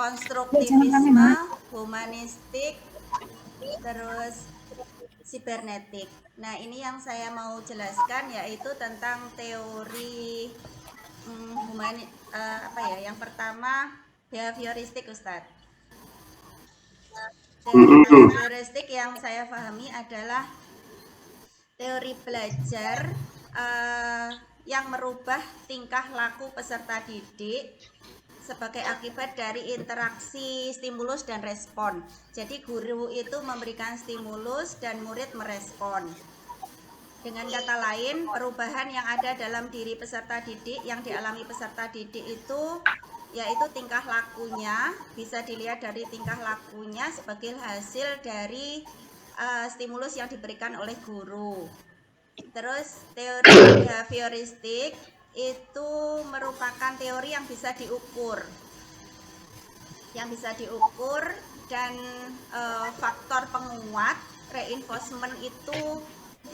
konstruktivisme, humanistik, terus sibernetik. Nah, ini yang saya mau jelaskan yaitu tentang teori yang pertama behavioristik, Ustadz. Teori behavioristik yang saya pahami adalah teori belajar yang merubah tingkah laku peserta didik sebagai akibat dari interaksi stimulus dan respon. Jadi guru itu memberikan stimulus dan murid merespon. Dengan kata lain, perubahan yang ada dalam diri peserta didik yang dialami peserta didik itu yaitu tingkah lakunya, bisa dilihat dari tingkah lakunya sebagai hasil dari stimulus yang diberikan oleh guru. Terus teori behavioristik itu merupakan teori yang bisa diukur. Dan faktor penguat reinforcement itu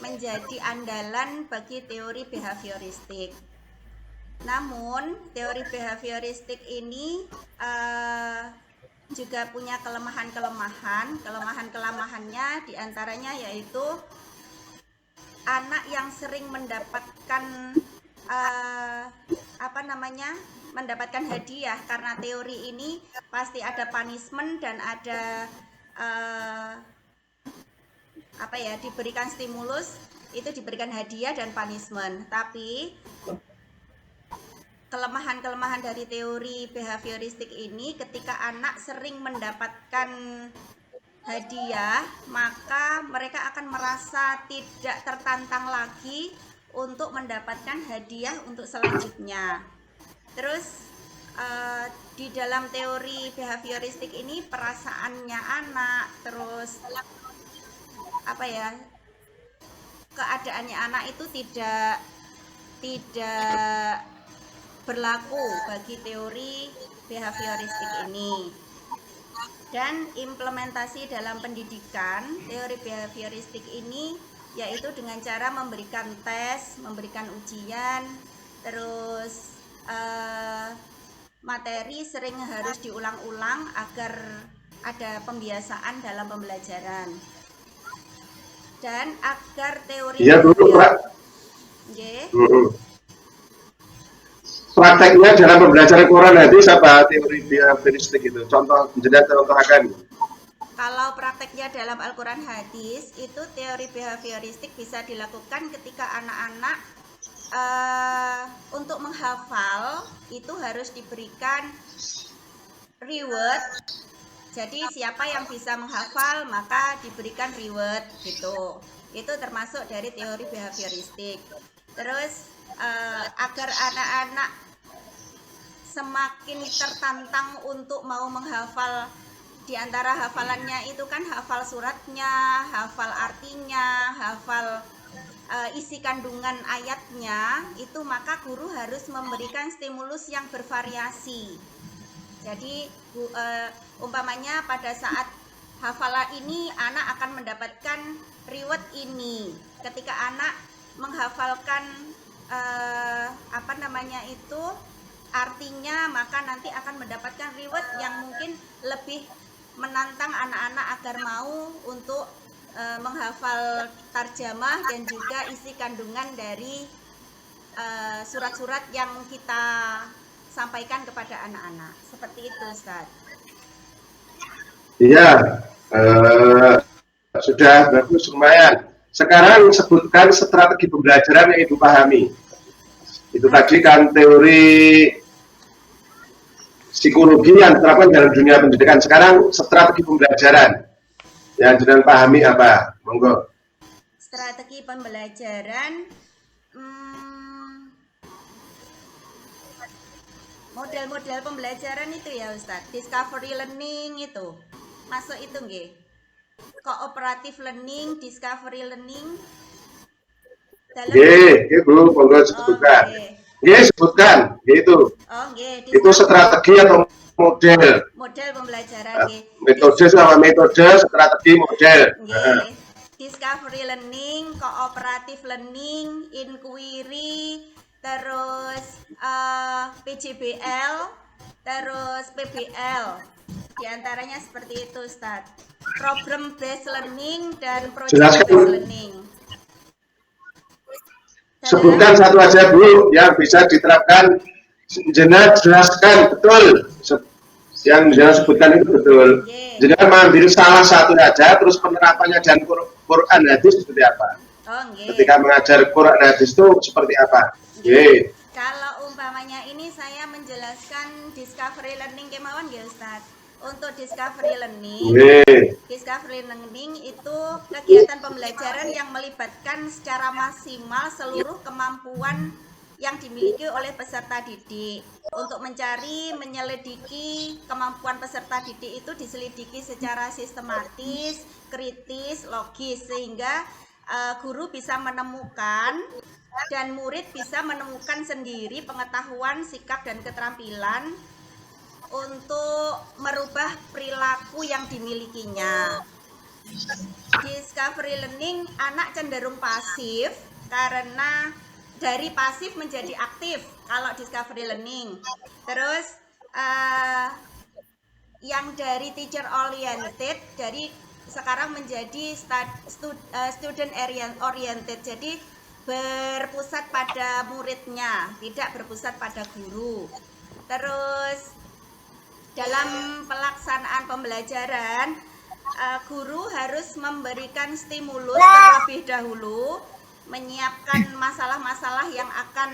menjadi andalan bagi teori behavioristik. Namun teori behavioristik ini juga punya kelemahannya diantaranya yaitu anak yang sering mendapatkan mendapatkan hadiah, karena teori ini pasti ada punishment dan ada diberikan stimulus, itu diberikan hadiah dan punishment. Tapi kelemahan dari teori behavioristik ini, ketika anak sering mendapatkan hadiah, maka mereka akan merasa tidak tertantang lagi untuk mendapatkan hadiah untuk selanjutnya. Terus di dalam teori behavioristik ini perasaannya anak, terus keadaannya anak itu tidak berlaku bagi teori behavioristik ini. Dan implementasi dalam pendidikan teori behavioristik ini yaitu dengan cara memberikan tes, memberikan ujian, terus materi sering harus diulang-ulang agar ada pembiasaan dalam pembelajaran. Dan agar teori prakteknya dalam pembelajaran Quran hadis apa teori behavioristik itu? Contohkan. Kalau prakteknya dalam Al-Quran hadis, itu teori behavioristik bisa dilakukan ketika anak-anak untuk menghafal itu harus diberikan reward. Jadi siapa yang bisa menghafal maka diberikan reward gitu. Itu termasuk dari teori behavioristik. Terus agar anak-anak semakin tertantang untuk mau menghafal, di antara hafalannya itu kan hafal suratnya, hafal artinya, hafal isi kandungan ayatnya, itu maka guru harus memberikan stimulus yang bervariasi. Jadi umpamanya pada saat hafalan ini anak akan mendapatkan reward ini. Ketika anak menghafalkan artinya, maka nanti akan mendapatkan reward yang mungkin lebih menantang anak-anak agar mau untuk menghafal tarjamah dan juga isi kandungan dari surat-surat yang kita sampaikan kepada anak-anak. Seperti itu, Ustaz. Iya, sudah bagus, lumayan. Sekarang sebutkan strategi pembelajaran yang Ibu pahami. Itu tadi kan teori psikologi yang diterapkan dalam dunia pendidikan. Sekarang strategi pembelajaran yang Jenengan pahami apa? Monggo. Strategi pembelajaran, model-model pembelajaran itu ya Ustadz, discovery learning itu masuk itu nggih? Cooperative learning, discovery learning. Nggih, Bu, monggo sebutkan. Nggih, sebutkan, gitu. Itu strategi atau model? Model pembelajaran, nggih. Metode sama metode, strategi, model. Discovery learning, cooperative learning, inquiry, terus PJBL, terus PBL. diantaranya seperti itu, Ustadz. Problem based learning dan project Jelaskan. based learning. Sebutkan satu aja Bu yang bisa diterapkan. Jenah jelaskan betul yang jenah sebutkan itu betul. Jenah mengambil salah satu aja, terus penerapannya dan Quran hadis seperti apa? Ketika mengajar Quran hadis itu seperti apa? Kalau umpamanya ini saya menjelaskan discovery learning kemauan ya Ustadz. Untuk discovery learning, discovery learning itu kegiatan pembelajaran yang melibatkan secara maksimal seluruh kemampuan yang dimiliki oleh peserta didik. Untuk mencari, menyelidiki kemampuan peserta didik itu diselidiki secara sistematis, kritis, logis, sehingga guru bisa menemukan dan murid bisa menemukan sendiri pengetahuan, sikap, dan keterampilan untuk merubah perilaku yang dimilikinya. Discovery learning, anak cenderung pasif karena dari pasif menjadi aktif kalau discovery learning. Terus yang dari teacher oriented dari sekarang menjadi student oriented, jadi berpusat pada muridnya, tidak berpusat pada guru. Terus dalam pelaksanaan pembelajaran, guru harus memberikan stimulus terlebih dahulu, menyiapkan masalah-masalah yang akan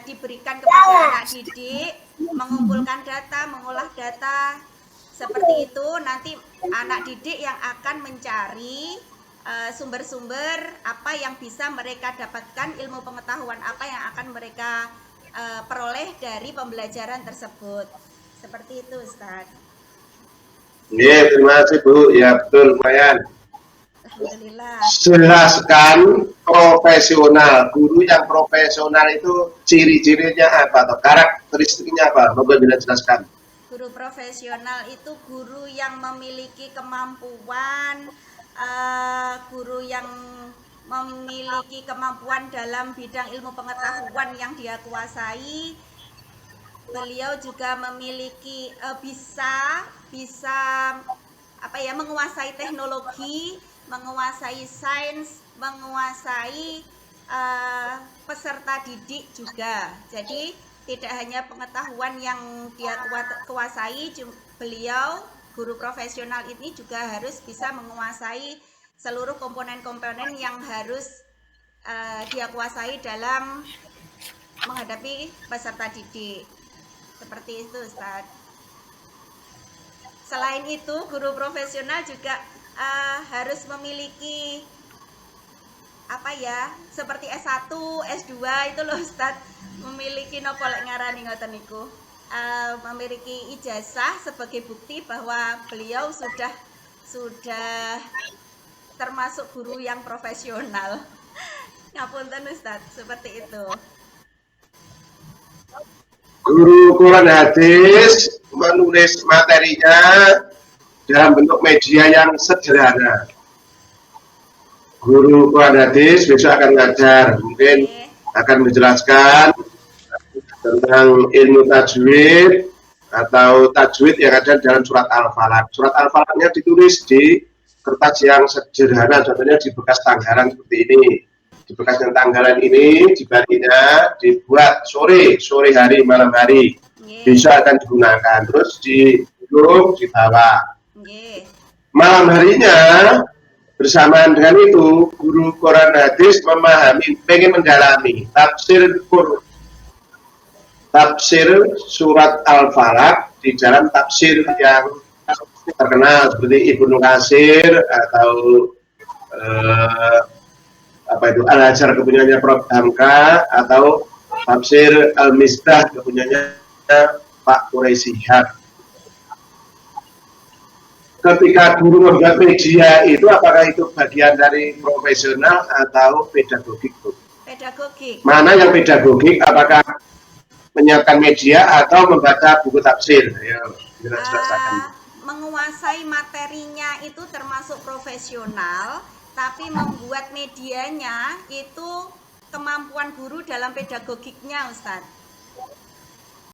diberikan kepada anak didik, mengumpulkan data, mengolah data, seperti itu. Nanti anak didik yang akan mencari sumber-sumber apa yang bisa mereka dapatkan, ilmu pengetahuan apa yang akan mereka peroleh dari pembelajaran tersebut. Seperti itu, Ustaz. Terima kasih Bu. Ya betul, lumayan. Alhamdulillah. Jelaskan profesional. Guru yang profesional itu ciri-cirinya apa atau karakteristiknya apa? Moga bila jelaskan. Guru profesional itu guru yang memiliki kemampuan, guru yang memiliki kemampuan dalam bidang ilmu pengetahuan yang dia kuasai. Beliau juga memiliki bisa menguasai teknologi, menguasai sains, menguasai peserta didik juga. Jadi tidak hanya pengetahuan yang dia kuasai, beliau guru profesional ini juga harus bisa menguasai seluruh komponen-komponen yang harus dia kuasai dalam menghadapi peserta didik. Seperti itu, Ustaz. Selain itu, guru profesional juga harus memiliki seperti S1, S2 itu loh, Ustaz. Memiliki nopo lek ngarani ngoten niku. Memiliki ijazah sebagai bukti bahwa beliau sudah termasuk guru yang profesional. Ngapunten, Ustaz, seperti itu. Guru Quran hadis menulis materinya dalam bentuk media yang sederhana. Guru Quran hadis besok akan ngajar, mungkin akan menjelaskan tentang ilmu tajwid atau tajwid yang ada dalam surat Al-Falaq. Surat Al-Falaqnya ditulis di kertas yang sederhana, contohnya di bekas tanggalan seperti ini. Di bekas tanggalan ini dibalinya dibuat sore hari, malam hari, bisa akan digunakan, terus di bawah. Malam harinya bersamaan dengan itu guru Quran hadis memahami, pengen mendalami tafsir surat Al-Falaq di dalam tafsir yang terkenal seperti Ibnu Katsir atau Al-Azhar kepunyanya Prof. Hamka, atau tafsir Al-Misbah kepunyanya Pak Quraisy Shihab. Ketika guru membuat media itu, apakah itu bagian dari profesional atau pedagogik? Pedagogik. Mana yang pedagogik? Apakah menyiapkan media atau membaca buku tafsir? Menguasai materinya itu termasuk profesional, tapi membuat medianya itu kemampuan guru dalam pedagogiknya, Ustadz.